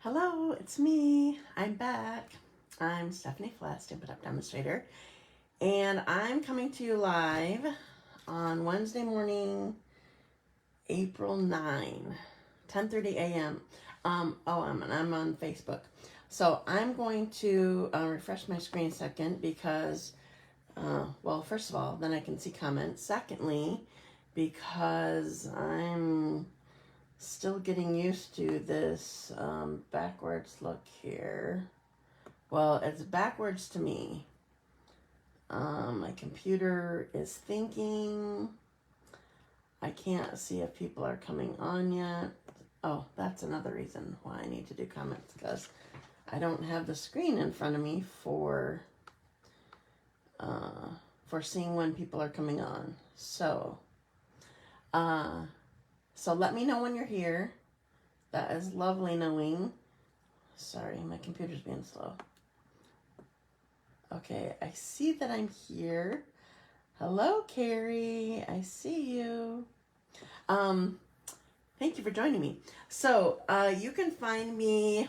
Hello, it's me. I'm back. I'm Stephanie Flath, Stampin' Up! Demonstrator, and I'm coming to you live on Wednesday morning, April 9, 10:30 a.m. And I'm on Facebook. So I'm going to refresh my screen a second because, well, first of all, then I can see comments. Secondly, because I'm still getting used to this backwards look here. Well, it's backwards to me. My computer is thinking. I can't see if people are coming on yet. Oh, that's another reason why I need to do comments, because I don't have the screen in front of me for seeing when people are coming on. So let me know when you're here. That is lovely knowing. Sorry, my computer's being slow. Okay, I see that I'm here. Hello, Carrie. I see you. Thank you for joining me. So, you can find me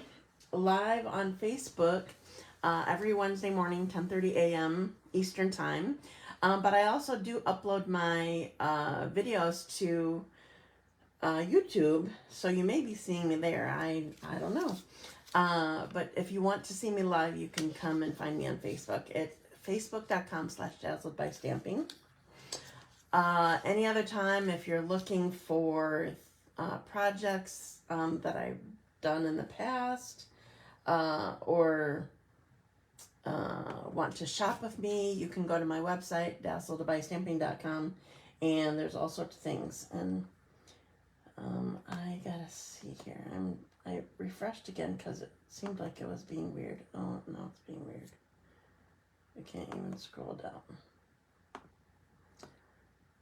live on Facebook every Wednesday morning, 10:30 a.m. Eastern Time. But I also do upload my videos to YouTube, so you may be seeing me there. I don't know. But if you want to see me live, you can come and find me on Facebook. It's facebook.com/dazzled by stamping. Any other time, if you're looking for projects that I've done in the past, or want to shop with me, you can go to my website, dazzledbystamping.com, and there's all sorts of things. And I gotta see here. I refreshed again because it seemed like it was being weird. Oh, no, it's being weird. I can't even scroll down.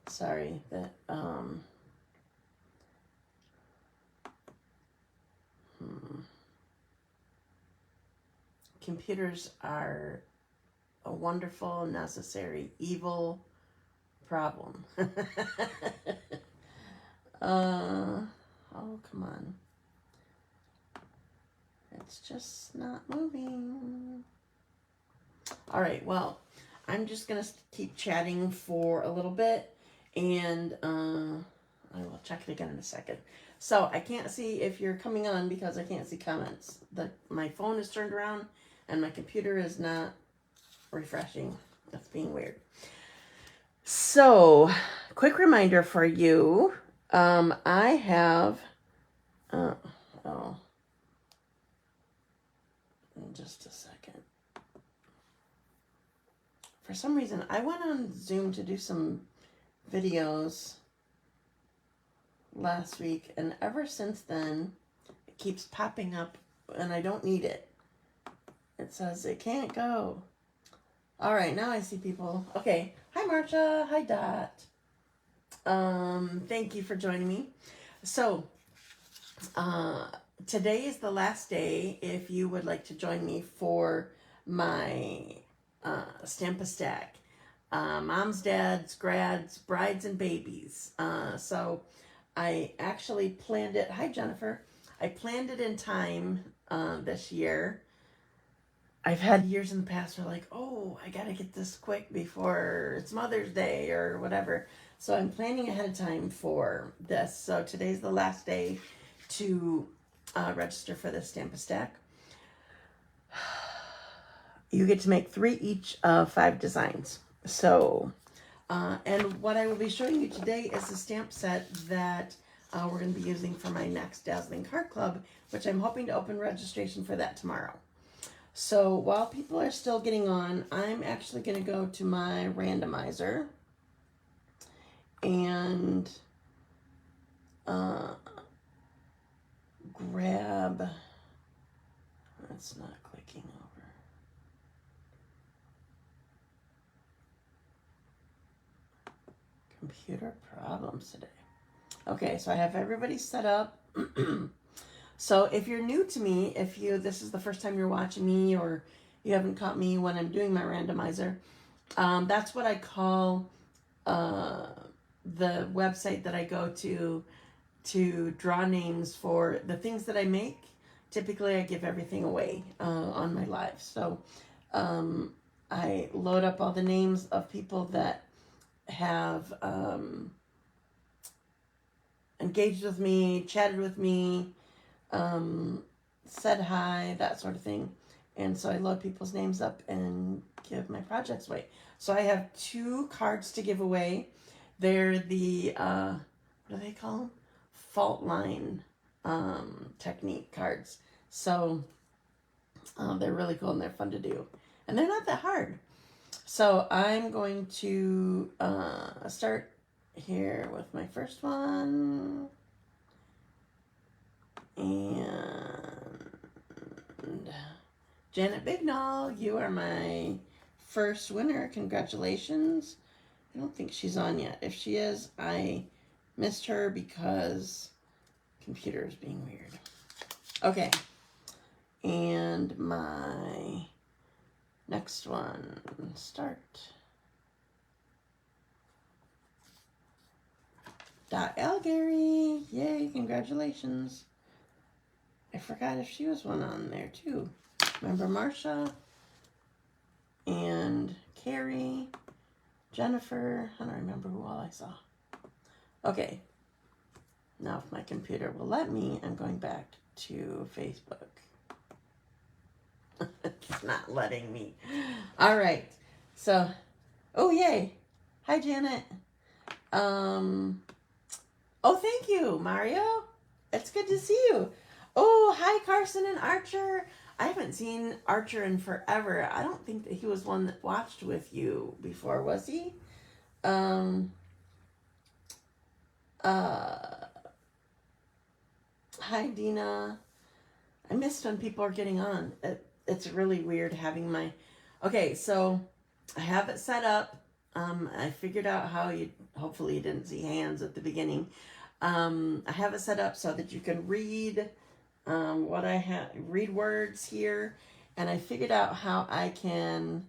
Sorry that, computers are a wonderful, necessary, evil problem. Oh, come on. It's just not moving. All right, well, I'm just going to keep chatting for a little bit, and I will check it again in a second. So I can't see if you're coming on because I can't see comments. My phone is turned around, and my computer is not refreshing. That's being weird. So, quick reminder for you. I have, just a second. For some reason, I went on Zoom to do some videos last week, and ever since then, it keeps popping up, and I don't need it. It says it can't go. All right, now I see people. Okay, hi Marcia, hi Dot. Thank you for joining me. So, today is the last day if you would like to join me for my Stamp-A-Stack. Moms, dads, grads, brides, and babies. So I actually planned it. Hi, Jennifer. I planned it in time this year. I've had years in the past where like, oh, I got to get this quick before it's Mother's Day or whatever. So I'm planning ahead of time for this. So today's the last day to register for this Stamp-A-Stack. You get to make 3 each of 5 designs. So, and what I will be showing you today is the stamp set that we're going to be using for my next Dazzling Card Club, which I'm hoping to open registration for that tomorrow. So while people are still getting on, I'm actually going to go to my randomizer and grab, it's not clicking over. Computer problems today. Okay, so I have everybody set up. So if you're new to me, this is the first time you're watching me, or you haven't caught me when I'm doing my randomizer, that's what I call the website that I go to draw names for the things that I make typically I give everything away on my live. So I load up all the names of people that have engaged with me, chatted with me, said hi, that sort of thing. And so I load people's names up and give my projects away. So I have 2 cards to give away. They're the, what do they call them? Fault line technique cards. So they're really cool and they're fun to do. And they're not that hard. So I'm going to start here with my first one. And Janet Bignall, you are my first winner. Congratulations. I don't think she's on yet. If she is, I missed her because computer is being weird. Okay. And my next one, start. Alighire, yay, congratulations. I forgot if she was one on there too. Remember Marsha and Carrie, Jennifer. I don't remember who all I saw. Okay. Now if my computer will let me, I'm going back to Facebook. It's not letting me. All right. So, oh yay. Hi Janet. Oh, thank you, Mario. It's good to see you. Oh, hi Carson and Archer. I haven't seen Archer in forever. I don't think that he was one that watched with you before, was he? Hi Dina. I missed when people are getting on. It's really weird having my... Okay, so I have it set up. I figured out how you... Hopefully you didn't see hands at the beginning. I have it set up so that you can read what I have... Read words here. And I figured out how I can...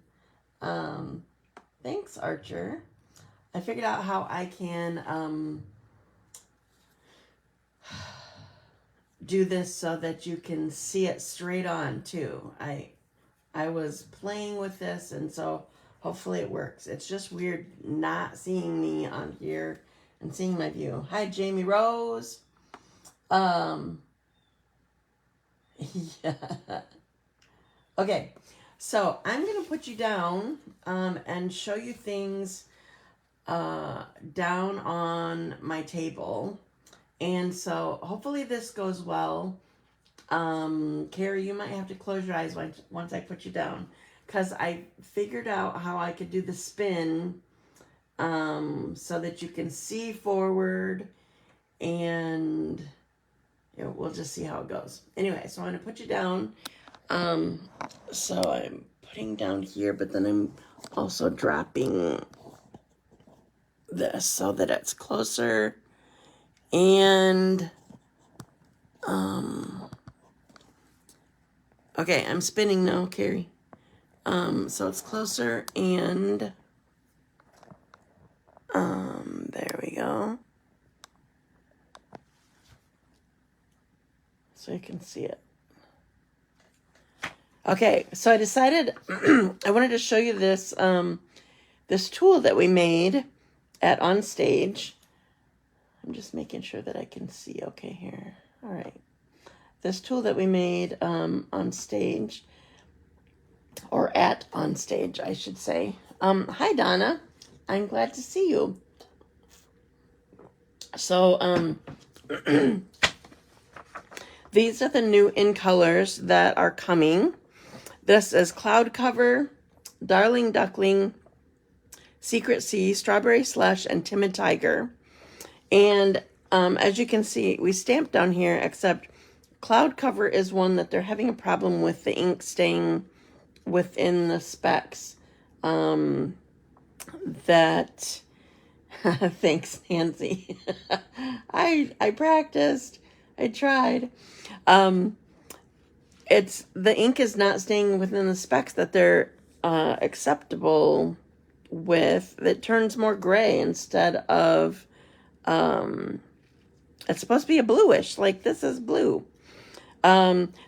thanks, Archer. I figured out how I can... do this so that you can see it straight on too. I was playing with this and so hopefully it works. It's just weird not seeing me on here and seeing my view. Hi Jamie Rose. Yeah. Okay, so I'm gonna put you down and show you things down on my table. And so hopefully this goes well. Carrie, you might have to close your eyes once I put you down, because I figured out how I could do the spin so that you can see forward, and we'll just see how it goes. Anyway, so I'm going to put you down. So I'm putting down here, but then I'm also dropping this so that it's closer. And, okay, I'm spinning now, Carrie. So it's closer and, there we go. So you can see it. Okay, so I decided I wanted to show you this, this tool that we made at Onstage. I'm just making sure that I can see okay here. All right. This tool that we made on stage, or at Onstage, I should say. Hi, Donna. I'm glad to see you. So, these are the new in colors that are coming. This is Cloud Cover, Darling Duckling, Secret Sea, Strawberry Slush, and Timid Tiger. And as you can see, we stamped down here, except Cloud Cover is one that they're having a problem with the ink staying within the specs. That, thanks, Nancy. I practiced. I tried. It's the ink is not staying within the specs that they're acceptable with. It turns more gray instead of... it's supposed to be a bluish, like this is blue.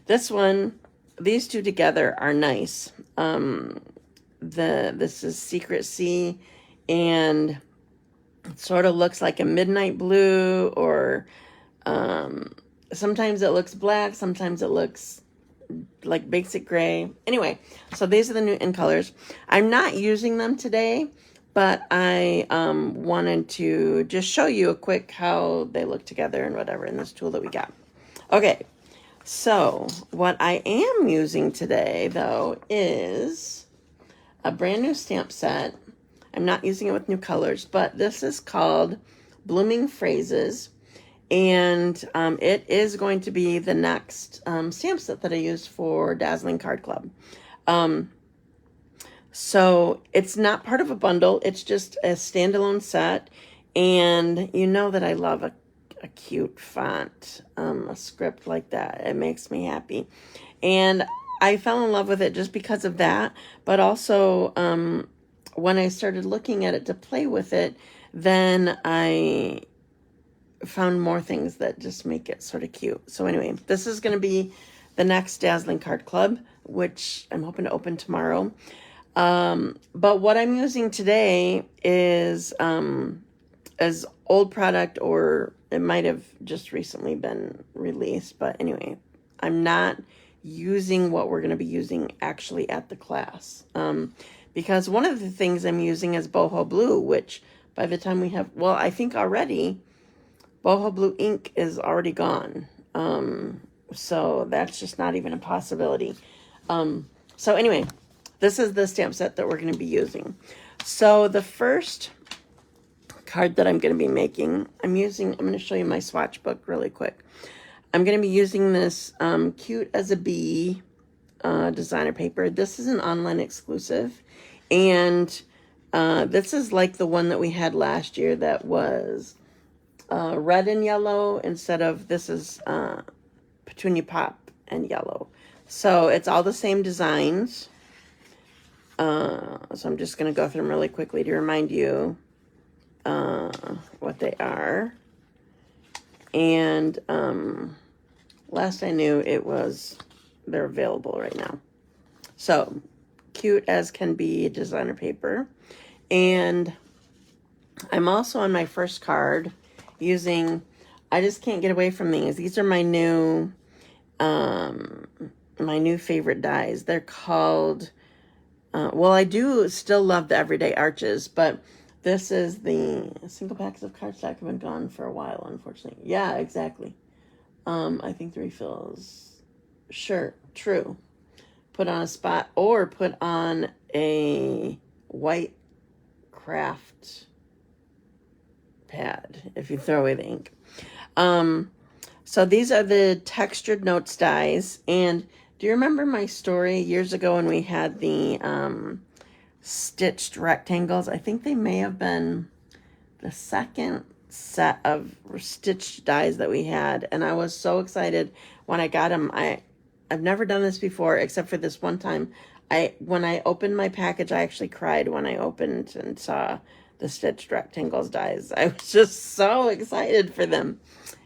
This one, these two together are nice. This is Secret Sea, and it sort of looks like a midnight blue, or sometimes it looks black, sometimes it looks like basic gray. Anyway, so these are the new in colors. I'm not using them today, but I wanted to just show you a quick how they look together and whatever in this tool that we got. Okay, so what I am using today, though, is a brand new stamp set. I'm not using it with new colors, but this is called Blooming Phrases, and it is going to be the next stamp set that I use for Dazzling Card Club. So it's not part of a bundle, it's just a standalone set, and you know that I love a cute font, a script like that. It makes me happy, and I fell in love with it just because of that, but also when I started looking at it to play with it, then I found more things that just make it sort of cute. So anyway, this is going to be the next Dazzling Card Club, which I'm hoping to open tomorrow. But what I'm using today is as old product, or it might have just recently been released. But anyway, I'm not using what we're going to be using actually at the class. Because one of the things I'm using is Boho Blue, which by the time we have, well, I think already Boho Blue ink is already gone. So that's just not even a possibility. So anyway, this is the stamp set that we're going to be using. So the first card that I'm going to be making, I'm going to show you my swatch book really quick. I'm going to be using this Cute as a Bee designer paper. This is an online exclusive, and this is like the one that we had last year that was red and yellow instead of, this is Petunia Pop and yellow. So it's all the same designs. So I'm just going to go through them really quickly to remind you what they are. And last I knew they're available right now. So Cute as Can Be designer paper. And I'm also on my first card using, I just can't get away from these. These are my new favorite dies. They're called, well, I do still love the Everyday Arches, but this is the single packs of cardstock have been gone for a while, unfortunately. Yeah, exactly. I think the refills, sure, true. Put on a spot or put on a white craft pad if you throw away the ink. So these are the textured notes dies. And do you remember my story years ago when we had the stitched rectangles? I think they may have been the second set of stitched dies that we had, and I was so excited when I got them. I've never done this before except for this one time. When I opened my package, I actually cried when I opened and saw the stitched rectangles dies. I was just so excited for them.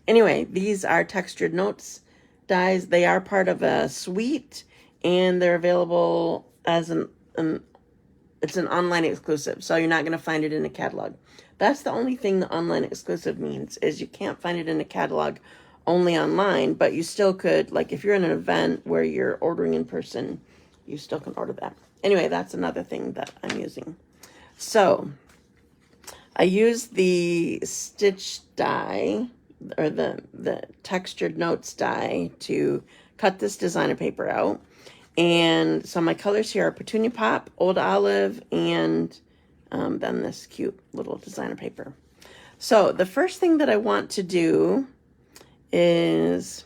Anyway, these are textured notes dies. They are part of a suite, and they're available as it's an online exclusive, so you're not going to find it in a catalog. That's the only thing the online exclusive means, is you can't find it in a catalog, only online, but you still could, like if you're in an event where you're ordering in person, you still can order that. Anyway, that's another thing that I'm using. So I use the stitch die, or the textured notes die, to cut this designer paper out. And so my colors here are Petunia Pop, Old Olive, and then this cute little designer paper. So the first thing that I want to do is,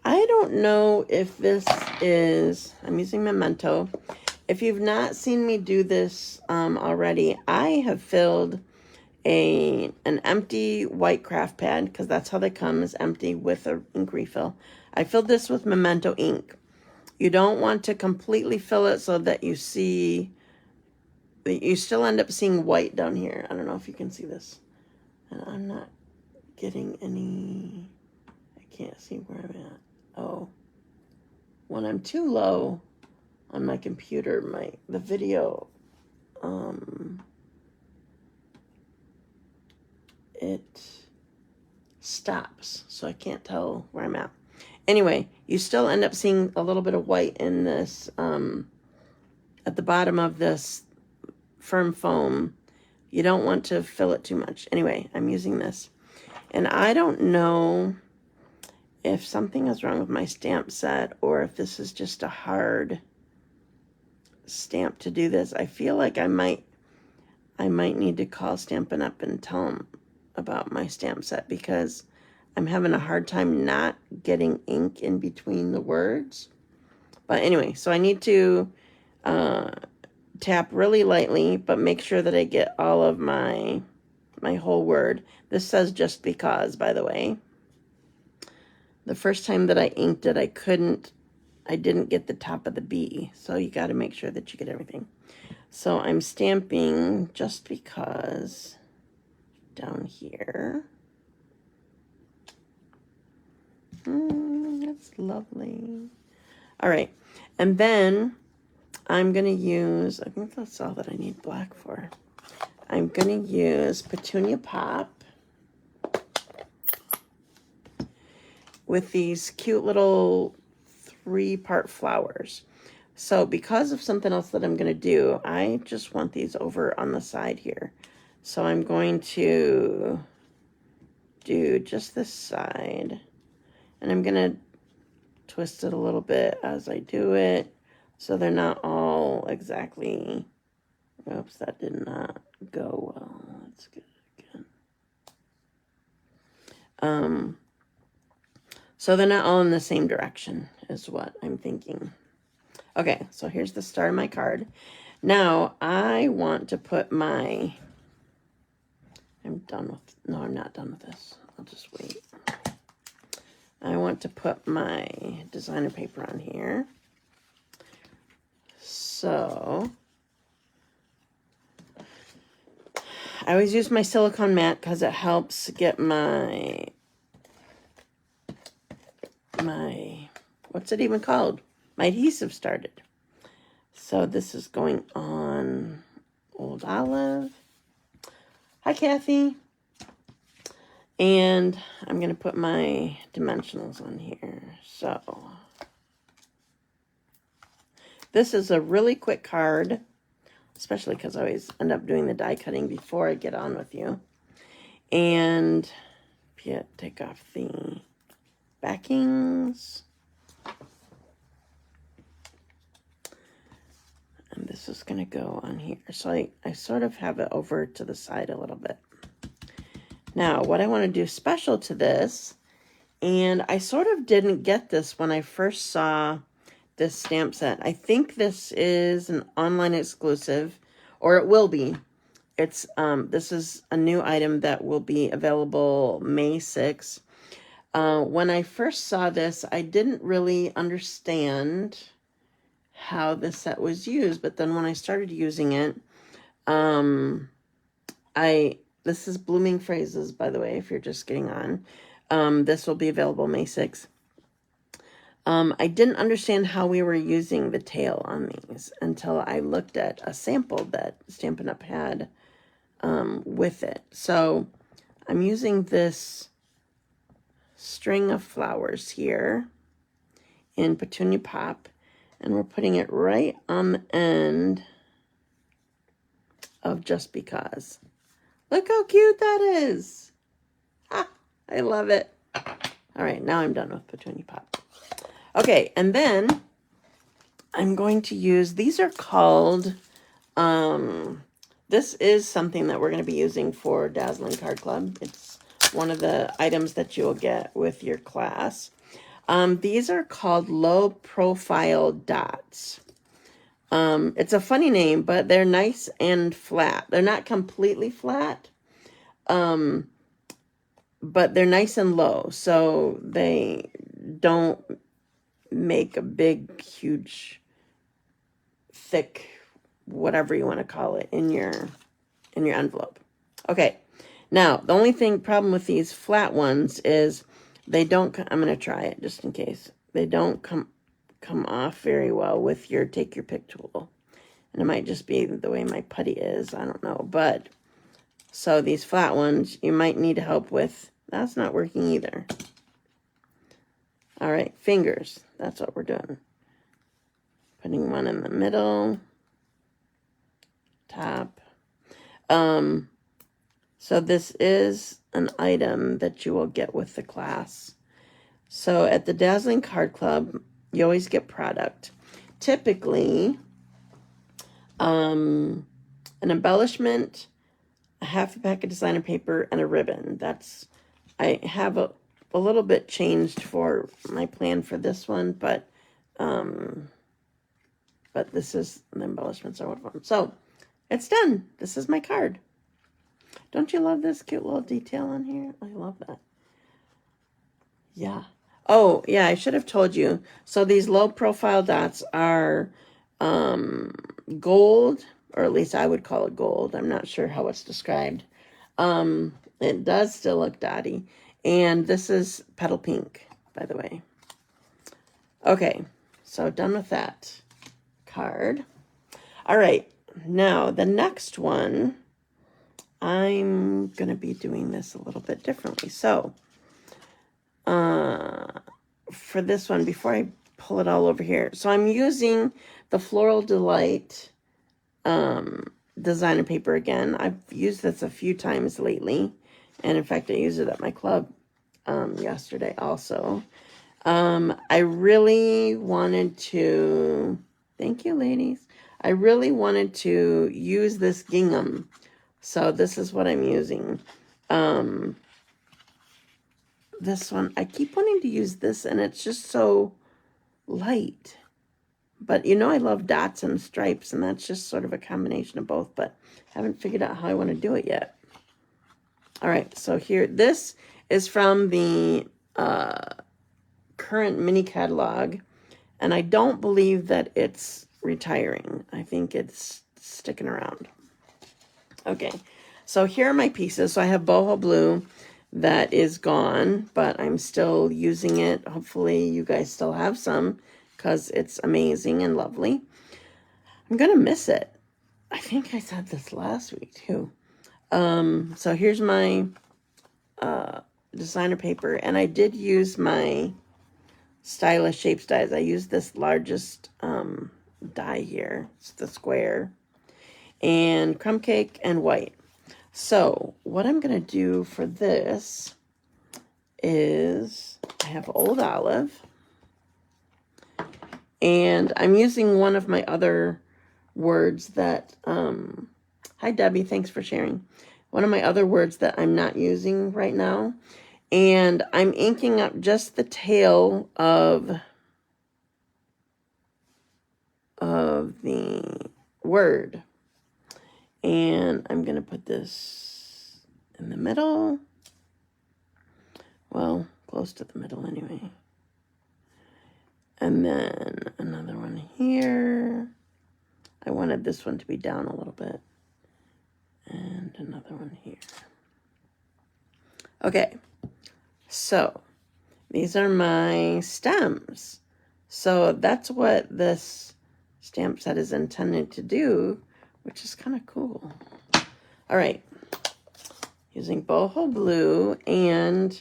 I don't know if this is, I'm using Memento. If you've not seen me do this already, I have filled an empty white craft pad, because that's how they come, is empty with an ink refill. I filled this with Memento ink. You don't want to completely fill it so that you see, you still end up seeing white down here. I don't know if you can see this. And I'm not getting any, I can't see where I'm at. Oh, when I'm too low on my computer, the video, it stops, so I can't tell where I'm at. Anyway, you still end up seeing a little bit of white in this, at the bottom of this firm foam. You don't want to fill it too much. Anyway, I'm using this. And I don't know if something is wrong with my stamp set or if this is just a hard stamp to do this. I feel like I might need to call Stampin' Up! And tell them about my stamp set, because I'm having a hard time not getting ink in between the words. But anyway, so I need to tap really lightly, but make sure that I get all of my whole word. This says just because, by the way. The first time that I inked it, I didn't get the top of the B, so you got to make sure that you get everything. So I'm stamping just because down here. That's lovely. All right, and then I'm going to use, I think that's all that I need black for. I'm going to use Petunia Pop with these cute little 3-part flowers. So because of something else that I'm going to do, I just want these over on the side here. So I'm going to do just this side, and I'm going to twist it a little bit as I do it, so they're not all exactly, oops, that did not go well. Let's get it again. So they're not all in the same direction is what I'm thinking. Okay, so here's the start of my card. Now I want to put my, I'm not done with this. I'll just wait. I want to put my designer paper on here. So I always use my silicone mat because it helps get my, what's it even called? My adhesive started. So this is going on Old Olive. Hi, Kathy. And I'm going to put my dimensionals on here. So this is a really quick card, especially because I always end up doing the die cutting before I get on with you. And yeah, take off the backings. And this is going to go on here. So I sort of have it over to the side a little bit. Now, what I want to do special to this, and I sort of didn't get this when I first saw this stamp set. I think this is an online exclusive, or it will be. It's this is a new item that will be available May 6th. When I first saw this, I didn't really understand how this set was used, but then when I started using it, this is Blooming Phrases, by the way, if you're just getting on. This will be available May 6th. I didn't understand how we were using the tail on these until I looked at a sample that Stampin' Up! Had with it. So I'm using this string of flowers here in Petunia Pop, and we're putting it right on the end of Just Because. Look how cute that is. Ah, I love it. All right, now I'm done with Petunia Pop. Okay, and then I'm going to use, these are called, this is something that we're going to be using for Dazzling Card Club. It's one of the items that you'll get with your class. These are called low profile dots. It's a funny name, but they're nice and flat. They're not completely flat, but they're nice and low, so they don't make a big, huge, thick, whatever you want to call it, in your envelope. Okay, now the only problem with these flat ones is they don't. I'm going to try it just in case. They don't come off very well with your take your pick tool. And it might just be the way my putty is. I don't know. But, so these flat ones, you might need help with. That's not working either. All right, fingers. That's what we're doing. Putting one in the middle. Top. So this is an item that you will get with the class. So at the Dazzling Card Club, you always get product. Typically, an embellishment, a half a pack of designer paper, and a ribbon. I have a little bit changed for my plan for this one, but this is the embellishments I would want. So it's done. This is my card. Don't you love this cute little detail on here? I love that. Yeah. Oh, yeah, I should have told you. So these low profile dots are gold, or at least I would call it gold. I'm not sure how it's described. It does still look dotty. And this is petal pink, by the way. Okay, so done with that card. All right, now the next one, I'm going to be doing this a little bit differently. So, for this one, before I pull it all over here, so I'm using the Floral Delight designer paper again. I've used this a few times lately, and in fact, I used it at my club yesterday also. I really wanted to, thank you, ladies. I really wanted to use this gingham. So this is what I'm using. This one, I keep wanting to use this, and it's just so light. But you know I love dots and stripes, and that's just sort of a combination of both, but I haven't figured out how I want to do it yet. All right, so here, this is from the current mini catalog, and I don't believe that it's retiring. I think it's sticking around. Okay, so here are my pieces. So I have boho blue that is gone, but I'm still using it. Hopefully you guys still have some, because it's amazing and lovely. I'm gonna miss it. I think I said this last week too. So here's my designer paper, and I did use my Stylish Shapes dies. I used this largest die here. It's the square. And crumb cake and white. So what I'm going to do for this is I have Old Olive. And I'm using one of my other words that, hi Debbie, thanks for sharing. One of my other words that I'm not using right now. And I'm inking up just the tail of the word. And I'm going to put this in the middle. Well, close to the middle anyway. And then another one here. I wanted this one to be down a little bit. And another one here. Okay. So, these are my stems. So, that's what this stamp set is intended to do, which is kind of cool. All right. Using boho blue, and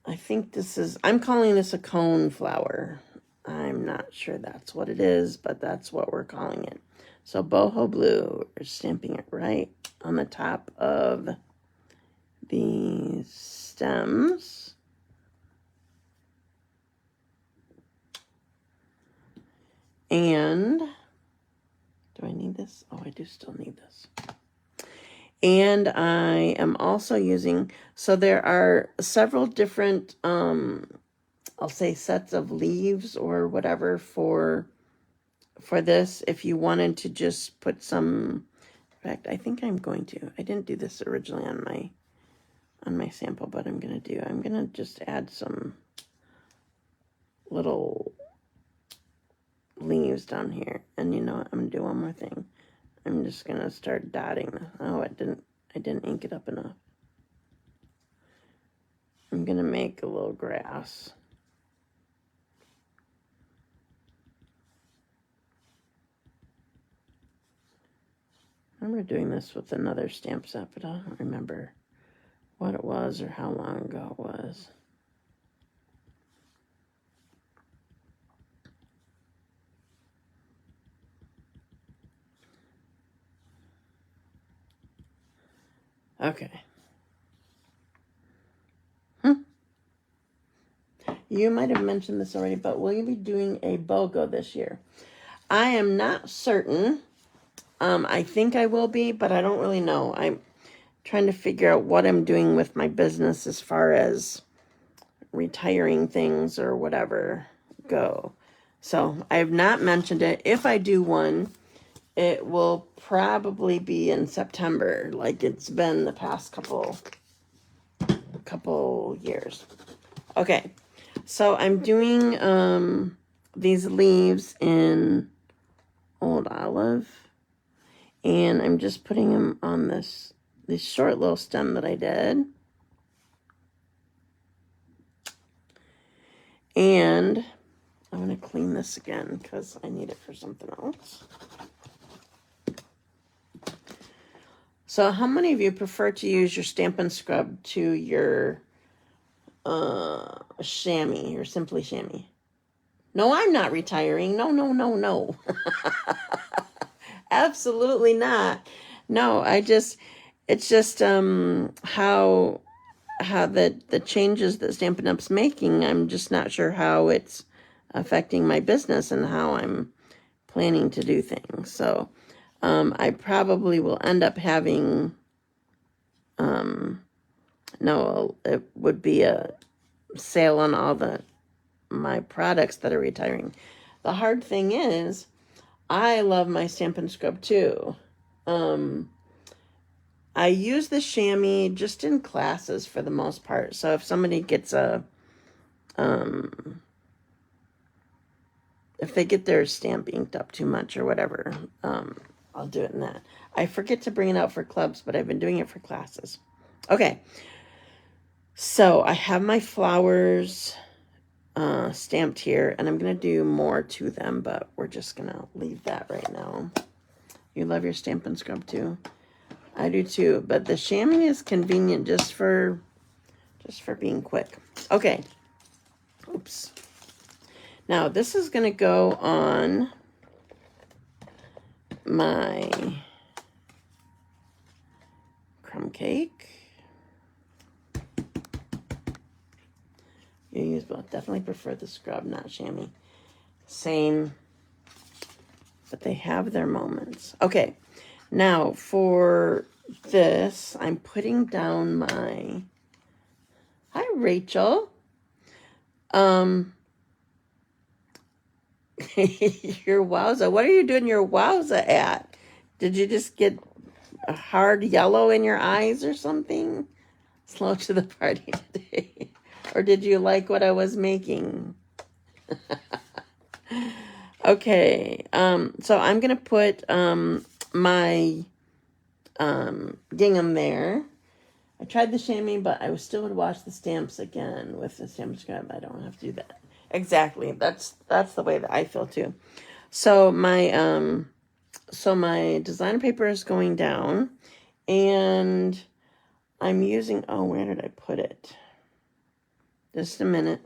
I think this is, I'm calling this a cone flower. I'm not sure that's what it is, but that's what we're calling it. So boho blue, we're stamping it right on the top of these stems. And do I need this? Oh, I do still need this. And I am also using, so there are several different, I'll say sets of leaves or whatever for this. If you wanted to just put some, in fact, I think I'm going to. I didn't do this originally on my sample, but I'm going to just add some little leaves down here. And you know what? I'm going to do one more thing. I'm just going to start dotting. Oh, I didn't ink it up enough. I'm going to make a little grass. I remember doing this with another stamp set, but I don't remember what it was or how long ago it was. Okay. You might have mentioned this already, but will you be doing a BOGO this year? I am not certain. I think I will be, but I don't really know. I'm trying to figure out what I'm doing with my business as far as retiring things or whatever go. So I have not mentioned it. If I do one, it will probably be in September, like it's been the past couple years. Okay, so I'm doing these leaves in Old Olive, and I'm just putting them on this short little stem that I did. And I'm going to clean this again because I need it for something else. So how many of you prefer to use your Stampin' Scrub to your chamois, or Simply Chamois? No, I'm not retiring. No, no, no, no. Absolutely not. No, it's just how the changes that Stampin' Up's making, I'm just not sure how it's affecting my business and how I'm planning to do things. So I probably will end up having no, it would be a sale on all my products that are retiring. The hard thing is, I love my Stampin' Scrub too. I use the chamois just in classes for the most part. So if somebody gets if they get their stamp inked up too much or whatever, I'll do it in that. I forget to bring it out for clubs, but I've been doing it for classes. Okay. So I have my flowers stamped here, and I'm going to do more to them, but we're just going to leave that right now. You love your Stampin' Scrub too? I do too, but the chamois is convenient just for being quick. Okay. Oops. Now this is going to go on my crumb cake. You use both. Definitely prefer the scrub, not chamois. Same, but they have their moments. Okay, now for this, I'm putting down my... Hi, Rachel. Your wowza. What are you doing your wowza at? Did you just get a hard yellow in your eyes or something? Slow to the party today. Or did you like what I was making? Okay, so I'm going to put my gingham there. I tried the chamois, but I still would wash the stamps again with the Stampin' Scrub. I don't have to do that. Exactly. That's the way that I feel too. So my designer paper is going down, and I'm using, oh, where did I put it? Just a minute.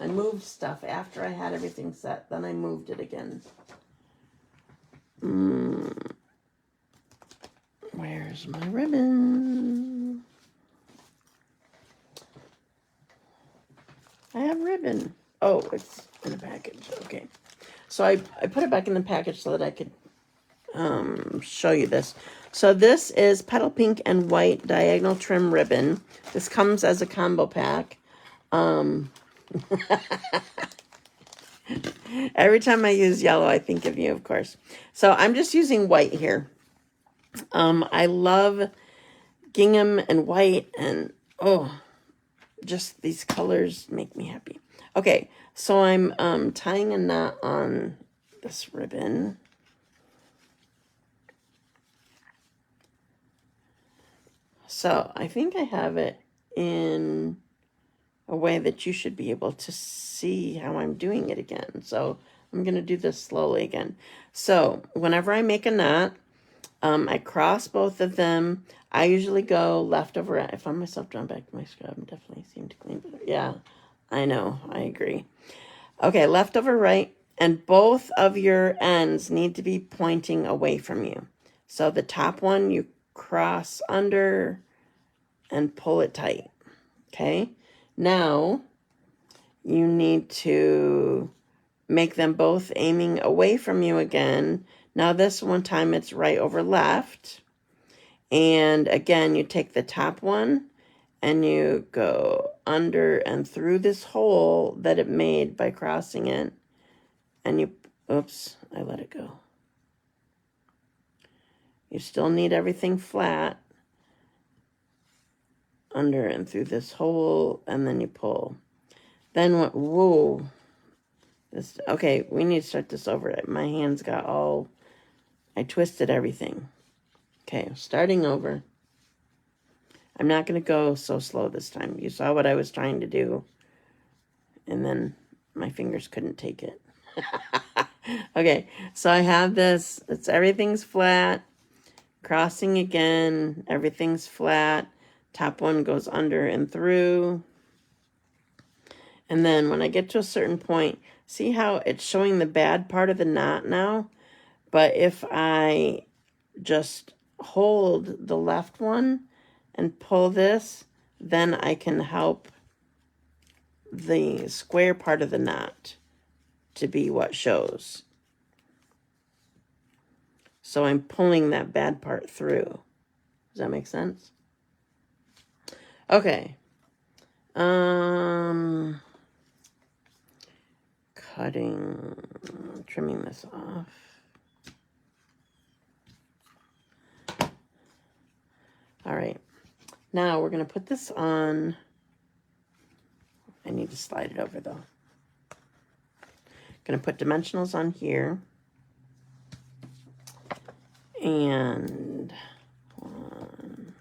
I moved stuff after I had everything set. Then I moved it again. Where's my ribbon? I have ribbon. Oh, it's in the package. Okay. So I put it back in the package so that I could show you this. So this is petal pink and white diagonal trim ribbon. This comes as a combo pack. Every time I use yellow, I think of you, of course. So I'm just using white here. I love gingham and white, and oh, just these colors make me happy. Okay, so I'm tying a knot on this ribbon. So I think I have it in a way that you should be able to see how I'm doing it again. So I'm going to do this slowly again. So whenever I make a knot, I cross both of them. I usually go left over right. I found myself drawn back to my scrub. Definitely seem to clean better. Yeah, I know. I agree. Okay, left over right. And both of your ends need to be pointing away from you. So the top one, you cross under and pull it tight. Okay? Now, you need to make them both aiming away from you again. Now this one time it's right over left. And again, you take the top one and you go under and through this hole that it made by crossing it. And you, oops, I let it go. You still need everything flat. Under and through this hole, and then you pull. Then what, whoa. This, okay, we need to start this over. My hands got all, I twisted everything. Okay, starting over. I'm not going to go so slow this time. You saw what I was trying to do. And then my fingers couldn't take it. Okay, so I have this. It's everything's flat. Crossing again. Everything's flat. Top one goes under and through. And then when I get to a certain point, see how it's showing the bad part of the knot now? But if I just hold the left one and pull this, then I can help the square part of the knot to be what shows. So I'm pulling that bad part through. Does that make sense? Okay. Cutting, trimming this off. All right. Now we're going to put this on. I need to slide it over though. Going to put dimensionals on here. And 1,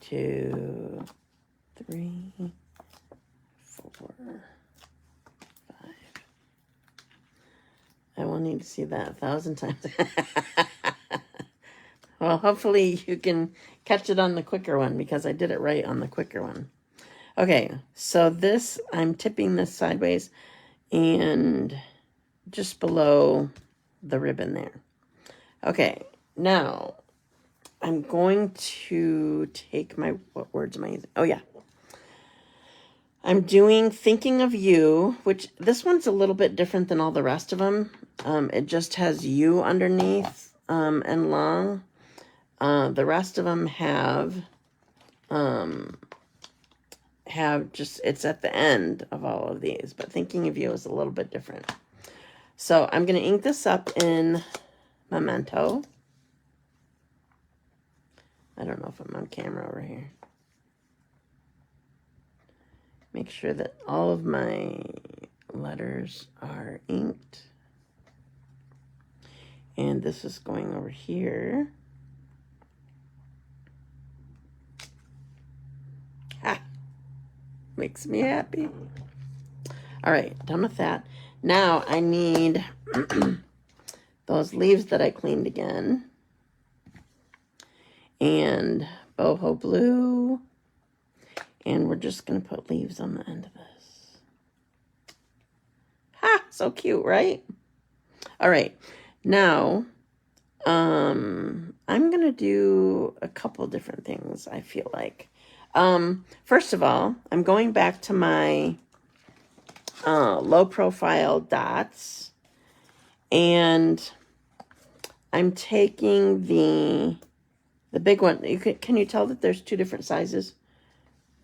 2, 3, 4, 5. I will need to see that 1,000 times. Well, hopefully you can catch it on the quicker one because I did it right on the quicker one. Okay, so this, I'm tipping this sideways and just below the ribbon there. Okay, now I'm going to take my, what words am I using? Oh yeah. I'm doing Thinking of You, which this one's a little bit different than all the rest of them. It just has you underneath and long. The rest of them have just, it's at the end of all of these, but Thinking of You is a little bit different. So I'm going to ink this up in Memento. I don't know if I'm on camera over here. Make sure that all of my letters are inked. And this is going over here. Ha! Makes me happy. All right, done with that. Now I need those leaves that I cleaned again. And boho blue. And we're just going to put leaves on the end of this. Ha! So cute, right? All right. Now, I'm going to do a couple different things, I feel like. First of all, I'm going back to my low profile dots. And I'm taking the big one. Can you tell that there's two different sizes?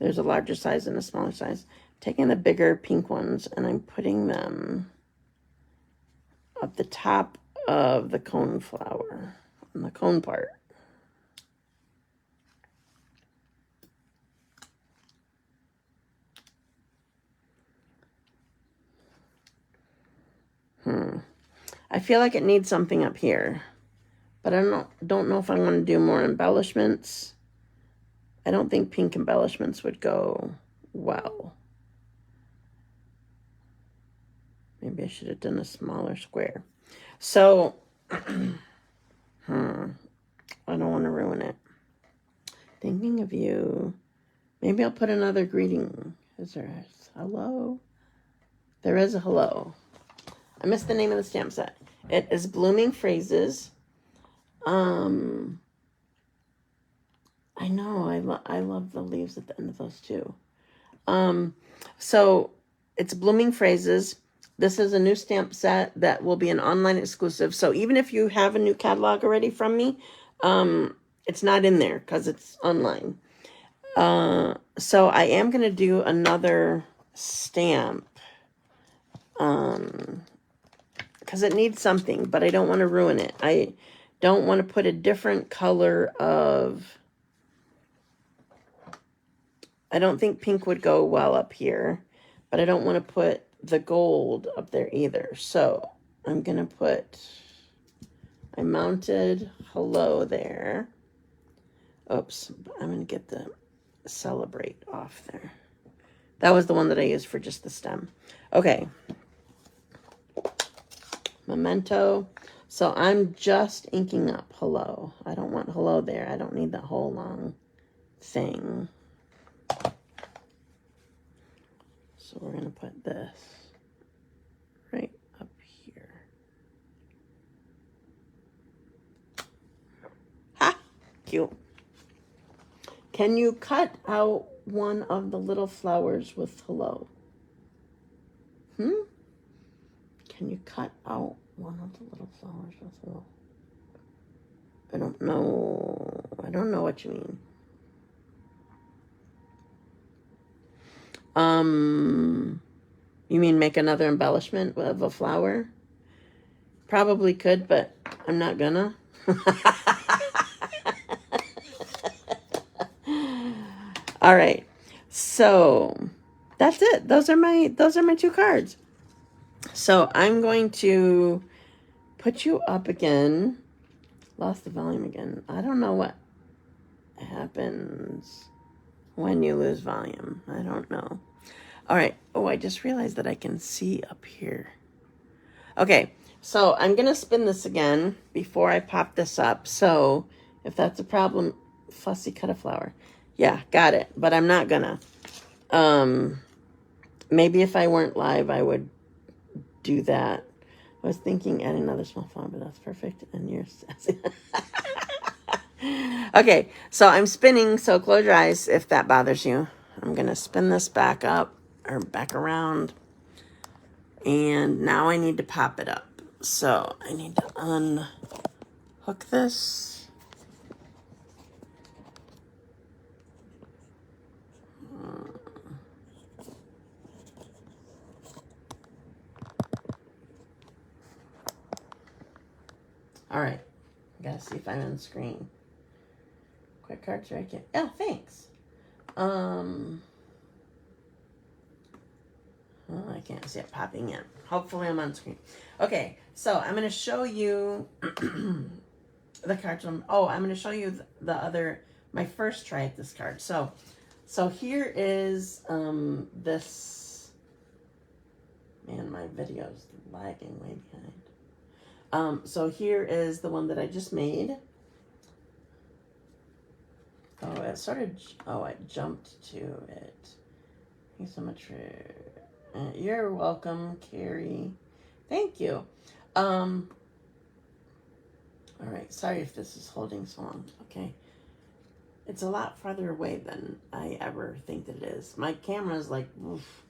There's a larger size and a smaller size. Taking the bigger pink ones and I'm putting them up the top of the cone flower, on the cone part. I feel like it needs something up here, but I don't know if I want to do more embellishments. I don't think pink embellishments would go well. Maybe I should have done a smaller square. So, I don't want to ruin it. Thinking of you. Maybe I'll put another greeting. Is there a hello? There is a hello. I missed the name of the stamp set. It is Blooming Phrases. I know, I love the leaves at the end of those too. So it's Blooming Phrases. This is a new stamp set that will be an online exclusive. So even if you have a new catalog already from me, it's not in there because it's online. So I am going to do another stamp. Because it needs something, but I don't want to ruin it. I don't want to put a different color of... I don't think pink would go well up here, but I don't want to put the gold up there either. So I'm going to put... I mounted hello there. Oops, I'm going to get the celebrate off there. That was the one that I used for just the stem. Okay. Memento. So I'm just inking up hello. I don't want hello there. I don't need that whole long thing. So we're going to put this right up here. Ha! Cute. Can you cut out one of the little flowers with hello? Can you cut out one of the little flowers with hello? I don't know. I don't know what you mean. You mean make another embellishment of a flower? Probably could, but I'm not gonna. All right. So that's it. Those are my 2 cards. So I'm going to put you up again. Lost the volume again. I don't know what happens when you lose volume. I don't know. All right. Oh, I just realized that I can see up here. Okay. So I'm going to spin this again before I pop this up. So if that's a problem, fussy cut a flower. Yeah, got it. But I'm not gonna. Maybe if I weren't live, I would do that. I was thinking add another small flower, but that's perfect. And you're sassy. Okay, so I'm spinning, so close your eyes if that bothers you. I'm going to spin this back up, or back around. And now I need to pop it up. So I need to unhook this. All right, gotta see if I'm on screen. Quick cards right here. Oh, thanks. Oh, I can't see it popping in. Hopefully I'm on screen. Okay, so I'm going to show you the cards. I'm going to show you my first try at this card. So here is this. Man, my video's lagging way behind. So here is the one that I just made. Oh, I jumped to it. Thank you so much for... you're welcome, Carrie. Thank you. All right, sorry if this is holding so long. Okay. It's a lot farther away than I ever think that it is. My camera is like, oof.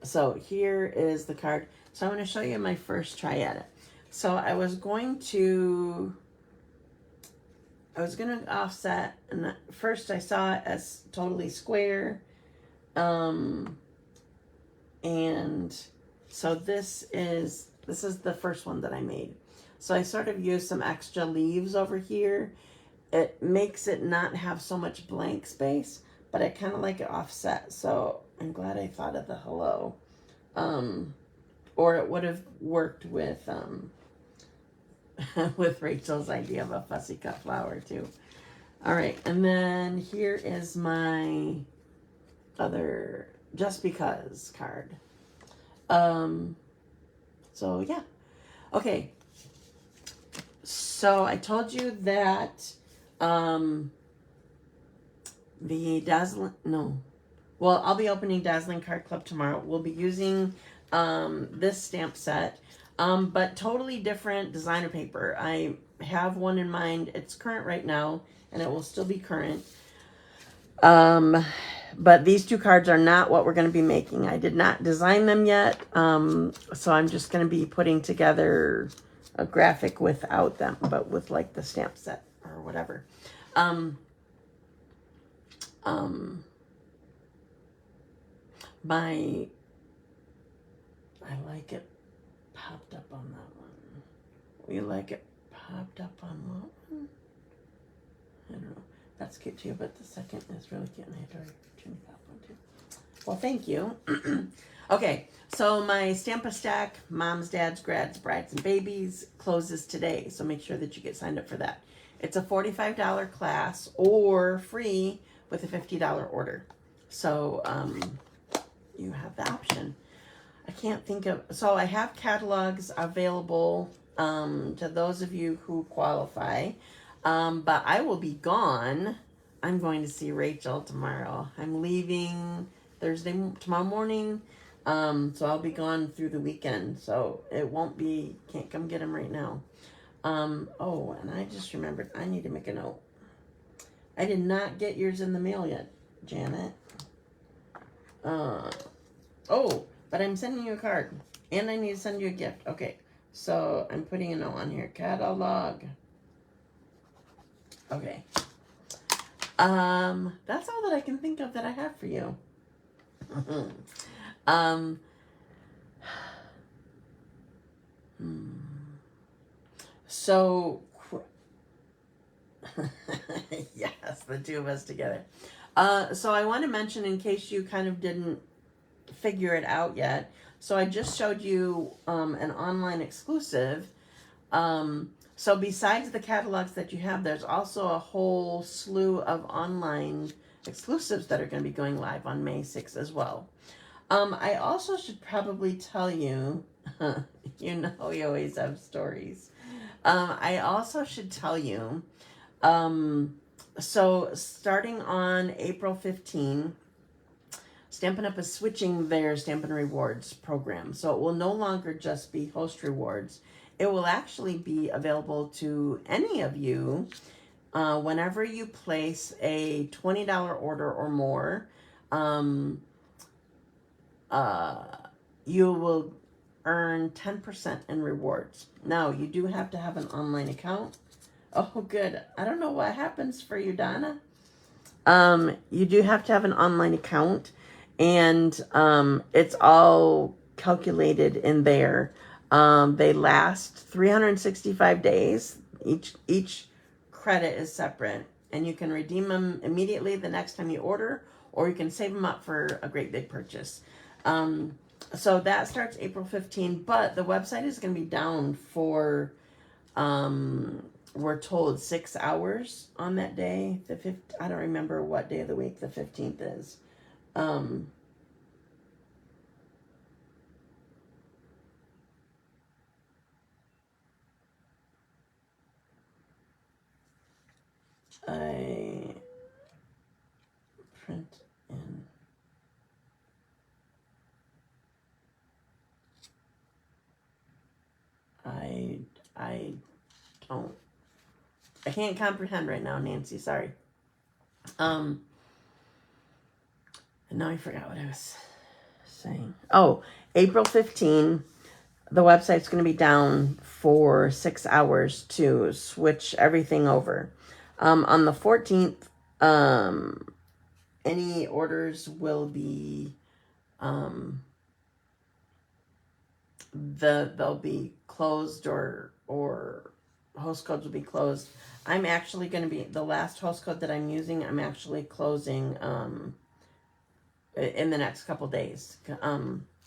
So here is the card. So I'm going to show you my first try at it. So I was going to offset, and at first I saw it as totally square. And so this is the first one that I made. So I sort of used some extra leaves over here. It makes it not have so much blank space, but I kind of like it offset. So I'm glad I thought of the hello. Or it would have worked with with Rachel's idea of a fussy cut flower too. All right, and then here is my other Just Because card. So yeah. Okay. So I told you that the Dazzling, no. Well, I'll be opening Dazzling Card Club tomorrow. We'll be using this stamp set, but totally different designer paper. I have one in mind. It's current right now, and it will still be current. But these two cards are not what we're going to be making. I did not design them yet, so I'm just going to be putting together a graphic without them, but with like the stamp set or whatever. I like it popped up on that one. We like it popped up on what one? I don't know. That's cute too, but the second is really cute, and I adore your pop one too. Well, thank you. Okay, so my Stamp-A-Stack, Moms, Dads, Grads, Brides, and Babies closes today, so make sure that you get signed up for that. It's a $45 class or free with a $50 order. So you have the option. I can't think of, so I have catalogs available to those of you who qualify, but I will be gone. I'm going to see Rachel tomorrow. I'm leaving tomorrow morning, so I'll be gone through the weekend, so it won't be, can't come get them right now. Oh, and I just remembered, I need to make a note. I did not get yours in the mail yet, Janet. Oh, but I'm sending you a card, and I need to send you a gift. Okay, so I'm putting a note on here. Catalog. Okay. That's all that I can think of that I have for you. So, yes, the two of us together. So I want to mention, in case you kind of didn't figure it out yet, so I just showed you an online exclusive. So besides the catalogs that you have, there's also a whole slew of online exclusives that are going to be going live on May 6th as well. I also should probably tell you, you know, you always have stories. I also should tell you, so starting on April 15, Stampin' Up! Is switching their Stampin' Rewards program. So it will no longer just be host rewards. It will actually be available to any of you whenever you place a $20 order or more. You will earn 10% in rewards. Now, you do have to have an online account. Oh, good. I don't know what happens for you, Donna. You do have to have an online account, and it's all calculated in there. They last 365 days. Each credit is separate, and you can redeem them immediately the next time you order, or you can save them up for a great big purchase. So that starts April 15, but the website is going to be down for, we're told 6 hours on that day. I don't remember what day of the week the 15th is. I print in. I can't comprehend right now, Nancy. Sorry. And now I forgot what I was saying. Oh, April 15, the website's going to be down for 6 hours to switch everything over. On the 14th, any orders will be, they'll be closed, or host codes will be closed. I'm actually going to be, the last host code that I'm using, I'm actually closing in the next couple days.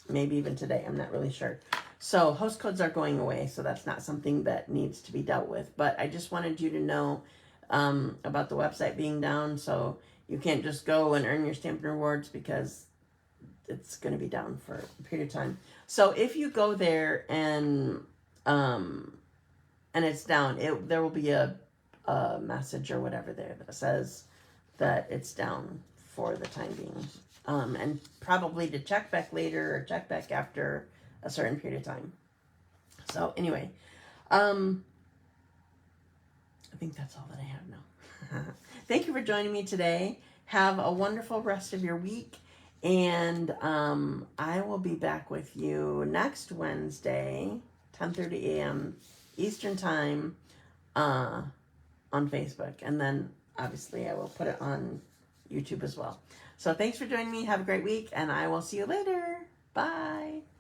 Maybe even today, I'm not really sure. So host codes are going away, so that's not something that needs to be dealt with. But I just wanted you to know about the website being down, so you can't just go and earn your Stampin' Rewards, because it's going to be down for a period of time. So if you go there and and it's down. There will be a message or whatever there that says that it's down for the time being. And probably to check back later or check back after a certain period of time. So anyway, I think that's all that I have now. Thank you for joining me today. Have a wonderful rest of your week. And I will be back with you next Wednesday, 10:30 a.m. Eastern Time, on Facebook. And then, obviously, I will put it on YouTube as well. So thanks for joining me. Have a great week, and I will see you later. Bye.